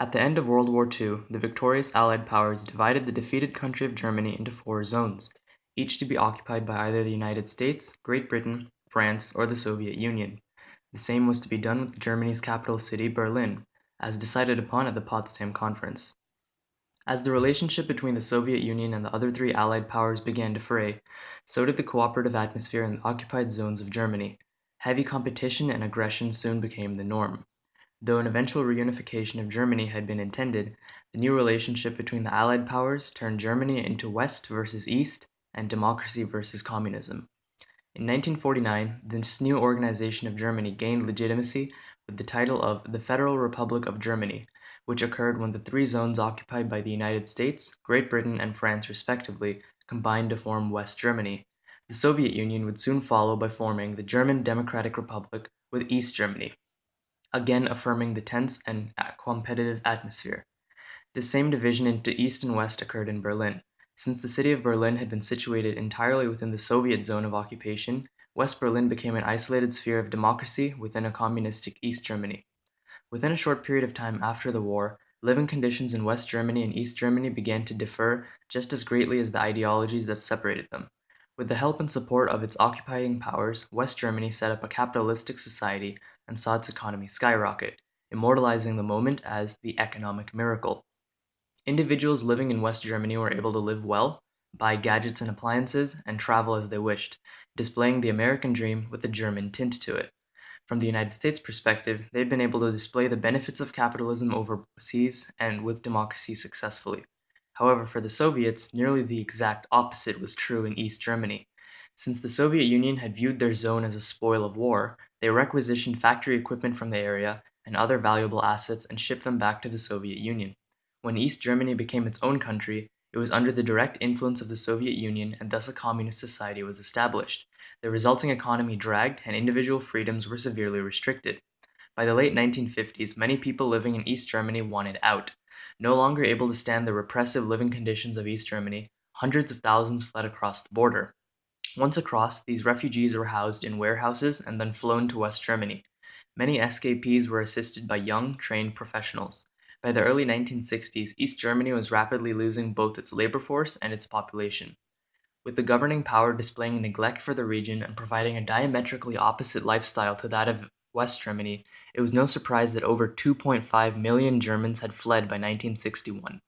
At the end of World War II, the victorious Allied powers divided the defeated country of Germany into four zones, each to be occupied by either the United States, Great Britain, France, or the Soviet Union. The same was to be done with Germany's capital city, Berlin, as decided upon at the Potsdam Conference. As the relationship between the Soviet Union and the other three Allied powers began to fray, so did the cooperative atmosphere in the occupied zones of Germany. Heavy competition and aggression soon became the norm. Though an eventual reunification of Germany had been intended, the new relationship between the Allied powers turned Germany into West versus East and democracy versus communism. In 1949, this new organization of Germany gained legitimacy with the title of the Federal Republic of Germany, which occurred when the three zones occupied by the United States, Great Britain, and France respectively combined to form West Germany. The Soviet Union would soon follow by forming the German Democratic Republic with East Germany, again affirming the tense and competitive atmosphere. This same division into East and West occurred in Berlin. Since the city of Berlin had been situated entirely within the Soviet zone of occupation, West Berlin became an isolated sphere of democracy within a communistic East Germany. Within a short period of time after the war, living conditions in West Germany and East Germany began to differ just as greatly as the ideologies that separated them. With the help and support of its occupying powers, West Germany set up a capitalistic society and saw its economy skyrocket, immortalizing the moment as the economic miracle. Individuals living in West Germany were able to live well, buy gadgets and appliances, and travel as they wished, displaying the American dream with a German tint to it. From the United States perspective, they'd been able to display the benefits of capitalism overseas and with democracy successfully. However, for the Soviets, nearly the exact opposite was true in East Germany. Since the Soviet Union had viewed their zone as a spoil of war, they requisitioned factory equipment from the area and other valuable assets and shipped them back to the Soviet Union. When East Germany became its own country, it was under the direct influence of the Soviet Union, and thus a communist society was established. The resulting economy dragged, and individual freedoms were severely restricted. By the late 1950s, many people living in East Germany wanted out. No longer able to stand the repressive living conditions of East Germany, hundreds of thousands fled across the border. Once across, these refugees were housed in warehouses and then flown to West Germany. Many escapees were assisted by young, trained professionals. By the early 1960s, East Germany was rapidly losing both its labor force and its population. With the governing power displaying neglect for the region and providing a diametrically opposite lifestyle to that of West Germany, it was no surprise that over 2.5 million Germans had fled by 1961.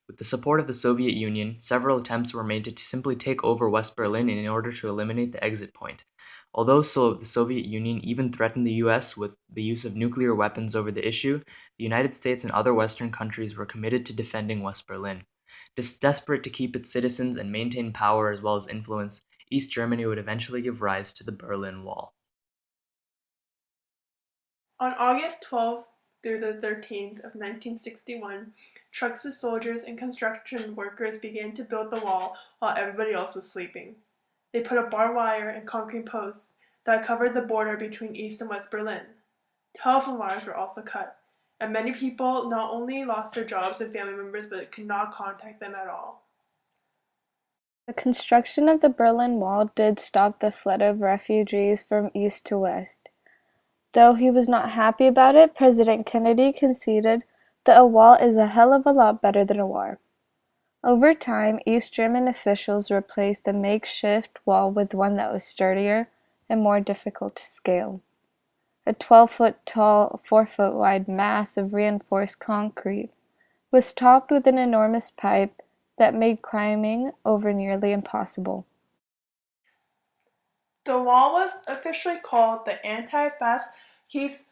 With the support of the Soviet Union, several attempts were made to simply take over West Berlin in order to eliminate the exit point. Although the Soviet Union even threatened the US with the use of nuclear weapons over the issue, the United States and other Western countries were committed to defending West Berlin. Desperate to keep its citizens and maintain power as well as influence, East Germany would eventually give rise to the Berlin Wall. On August 12th through the 13th of 1961, trucks with soldiers and construction workers began to build the wall while everybody else was sleeping. They put up barbed wire and concrete posts that covered the border between East and West Berlin. Telephone wires were also cut, and many people not only lost their jobs and family members, but could not contact them at all. The construction of the Berlin Wall did stop the flood of refugees from east to west. Though he was not happy about it, President Kennedy conceded that a wall is a hell of a lot better than a war. Over time, East German officials replaced the makeshift wall with one that was sturdier and more difficult to scale. A 12-foot tall, 4-foot wide mass of reinforced concrete was topped with an enormous pipe that made climbing over nearly impossible. The wall was officially called the Anti-Fascists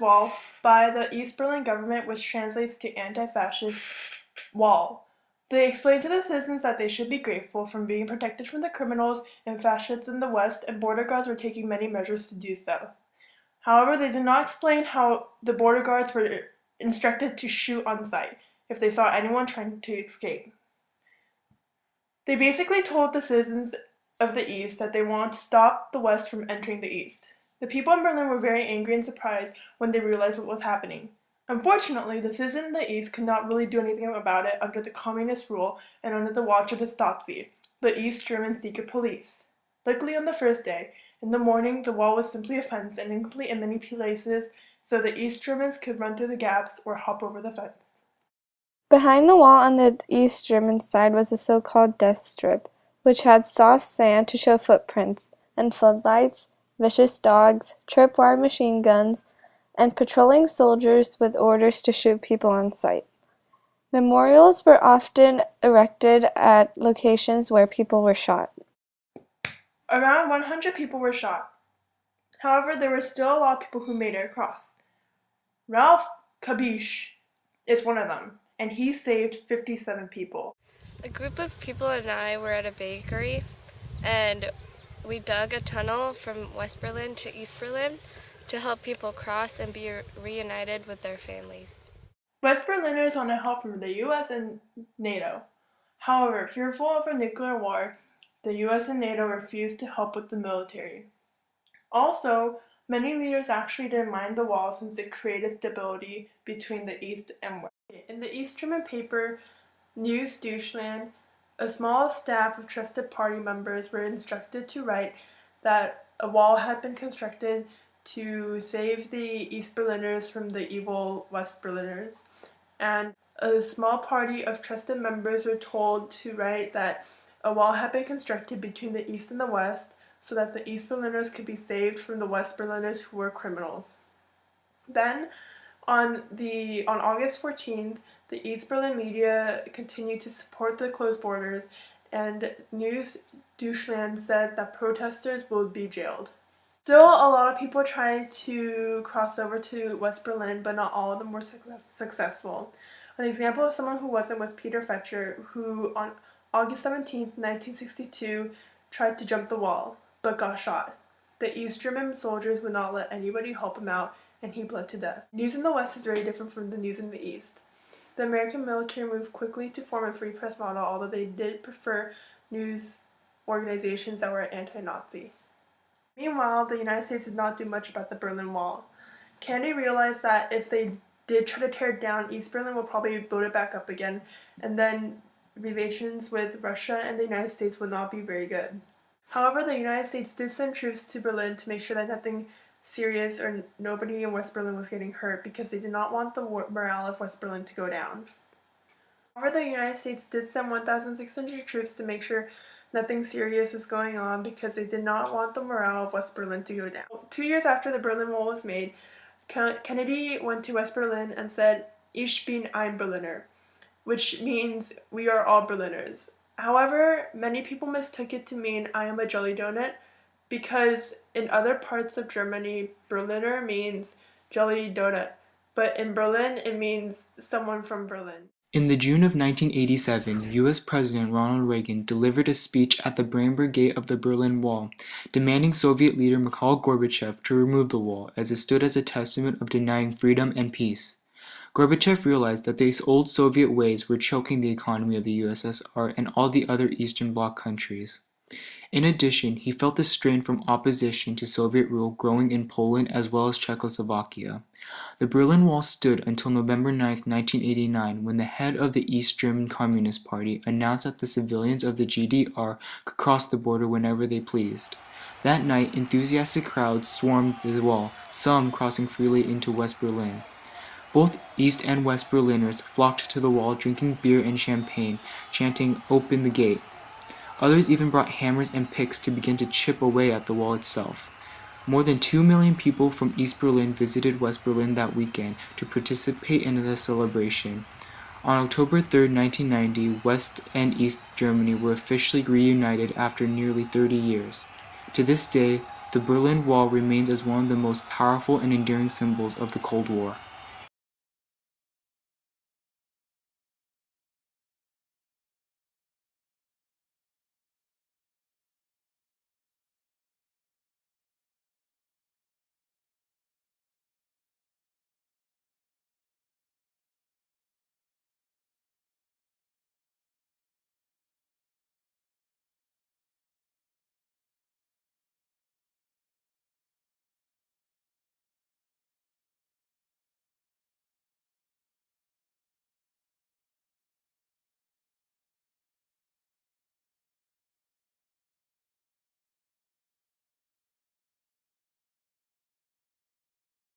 Wall by the East Berlin government, which translates to Anti-Fascist Wall. They explained to the citizens that they should be grateful for being protected from the criminals and fascists in the West, and border guards were taking many measures to do so. However, they did not explain how the border guards were instructed to shoot on sight if they saw anyone trying to escape. They basically told the citizens of the East that they wanted to stop the West from entering the East. The people in Berlin were very angry and surprised when they realized what was happening. Unfortunately, the citizens in the East could not really do anything about it under the communist rule and under the watch of the Stasi, the East German secret police. Luckily, on the first day, in the morning, the wall was simply a fence and incomplete in many places, so the East Germans could run through the gaps or hop over the fence. Behind the wall on the East German side was a so-called death strip, which had soft sand to show footprints, and floodlights, vicious dogs, tripwire machine guns, and patrolling soldiers with orders to shoot people on sight. Memorials were often erected at locations where people were shot. Around 100 people were shot. However, there were still a lot of people who made it across. Ralph Kabish is one of them, and he saved 57 people. A group of people and I were at a bakery, and we dug a tunnel from West Berlin to East Berlin to help people cross and be reunited with their families. West Berliners wanted help from the US and NATO. However, fearful of a nuclear war, the US and NATO refused to help with the military. Also, many leaders actually didn't mind the wall since it created stability between the East and West. In the East German paper News Deutschland, a small staff of trusted party members were instructed to write that a wall had been constructed to save the East Berliners from the evil West Berliners, and a small party of trusted members were told to write that a wall had been constructed between the East and the West so that the East Berliners could be saved from the West Berliners who were criminals. Then, on August 14th, the East Berlin media continued to support the closed borders, and News Deutschland said that protesters would be jailed. Still, a lot of people tried to cross over to West Berlin, but not all of them were successful. An example of someone who wasn't was Peter Fetcher, who on August 17, 1962, tried to jump the wall, but got shot. The East German soldiers would not let anybody help him out, and he bled to death. News in the West is very different from the news in the East. The American military moved quickly to form a free press model, although they did prefer news organizations that were anti-Nazi. Meanwhile, the United States did not do much about the Berlin Wall. Kennedy realized that if they did try to tear it down, East Berlin would probably build it back up again, and then relations with Russia and the United States would not be very good. However, the United States did send troops to Berlin to make sure that nothing serious or nobody in West Berlin was getting hurt because they did not want the morale of West Berlin to go down. However, the United States did send 1,600 troops to make sure nothing serious was going on because they did not want the morale of West Berlin to go down. 2 years after the Berlin Wall was made, Kennedy went to West Berlin and said, "Ich bin ein Berliner," which means we are all Berliners. However, many people mistook it to mean I am a jelly donut because in other parts of Germany, Berliner means jelly donut, but in Berlin it means someone from Berlin. In the June of 1987, U.S. President Ronald Reagan delivered a speech at the Brandenburg Gate of the Berlin Wall, demanding Soviet leader Mikhail Gorbachev to remove the wall, as it stood as a testament of denying freedom and peace. Gorbachev realized that these old Soviet ways were choking the economy of the USSR and all the other Eastern Bloc countries. In addition, he felt the strain from opposition to Soviet rule growing in Poland as well as Czechoslovakia. The Berlin Wall stood until November 9, 1989, when the head of the East German Communist Party announced that the civilians of the GDR could cross the border whenever they pleased. That night, enthusiastic crowds swarmed the wall, some crossing freely into West Berlin. Both East and West Berliners flocked to the wall drinking beer and champagne, chanting, "Open the gate." Others even brought hammers and picks to begin to chip away at the wall itself. More than 2 million people from East Berlin visited West Berlin that weekend to participate in the celebration. On October 3, 1990, West and East Germany were officially reunited after nearly 30 years. To this day, the Berlin Wall remains as one of the most powerful and enduring symbols of the Cold War.